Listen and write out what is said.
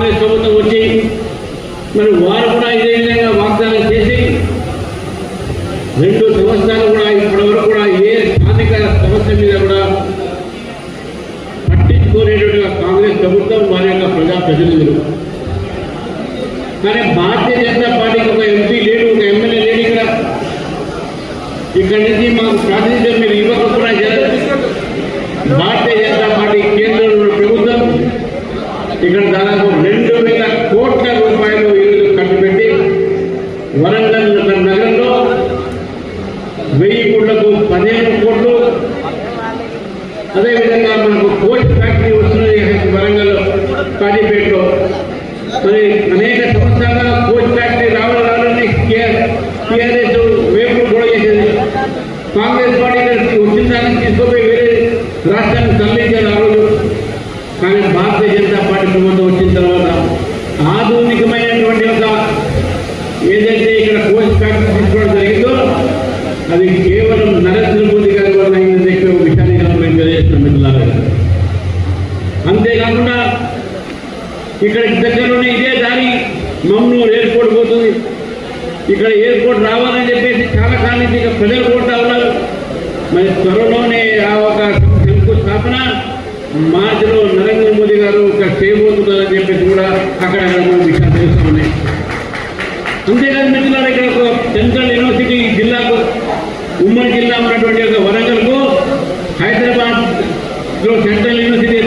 కాంగ్రెస్ ప్రభుత్వం వచ్చి మరి వారు కూడా ఇదే విధంగా వాగ్దానం చేసి 2 సంవత్సరాలు కూడా ఇప్పటివరకు కూడా ఏ స్థానిక సమస్య మీద కూడా పట్టించుకోలేనట్టుగా కాంగ్రెస్ ప్రభుత్వం వారి యొక్క ప్రజాప్రతినిధులు. కానీ భారతీయ జనతా పార్టీకి ఒక ఎంపీ లేడు, ఒక ఎమ్మెల్యే లేడు. ఇక్కడ నుంచి మాకు ప్రాతినిధ్యం మీరు ఇవ్వకపోయినా భారతీయ జనతా పార్టీ కేంద్రంలో ప్రభుత్వం ఇక్కడ దాదాపు 2,000 కోట్ల రూపాయలు ఈరోజు ఖర్చు పెట్టి వరంగల్ నగరంలో 1000 కోట్లకు 15 కోట్లు, అదేవిధంగా మనకు కోచ్ ఫ్యాక్టరీ వస్తున్నది వరంగల్ కాజీపేటలో. మరి అనేక సంవత్సరాలుగా కోచ్ ఫ్యాక్టరీ రావాలని టీఆర్ఎస్ వేపులు కూడా చేసేది. కాంగ్రెస్ పార్టీ వచ్చిన దాన్ని తీసుకుపోయి వేరే రాష్ట్రానికి తరలించారు ఆ రోజు. కానీ భారతీయ జనతా పార్టీ ప్రభుత్వం వచ్చిన తర్వాత ఆధునికమైనటువంటి ఒక ఏదైతే ఇక్కడ కోచ్ ఫ్యాక్టరీ తీసుకోవడం జరిగిందో అది కేవలం నరేంద్ర మోదీ గారి వల్ల అయిందని చెప్పి ఒక విషయాన్ని మేము తెలియజేస్తున్నాం మిత్రులారా. అంతేకాకుండా ఇక్కడ దగ్గరలోనే ఇదే దారి మమ్నూరు ఎయిర్పోర్ట్ పోతుంది. ఇక్కడ ఎయిర్పోర్ట్ రావాలని చెప్పేసి చాలా కాలం నుంచి ఇక ప్రజలు కోరుతా ఉన్నారు. మరి త్వరలోనే ఆ ఒక శంకుస్థాపన మార్చిలో నరేంద్ర మోదీ గారు ఇక్కడ చేయబోతున్నారని చెప్పేసి కూడా అక్కడ విషయాలు తెలుస్తూ ఉన్నాయి. అంతేకాదు మిత్రులారా, ఇక్కడ ఒక సెంట్రల్ యూనివర్సిటీ జిల్లాకు ఉమ్మడి జిల్లా ఉన్నటువంటి ఒక వరంగల్కు హైదరాబాద్లో సెంట్రల్ యూనివర్సిటీ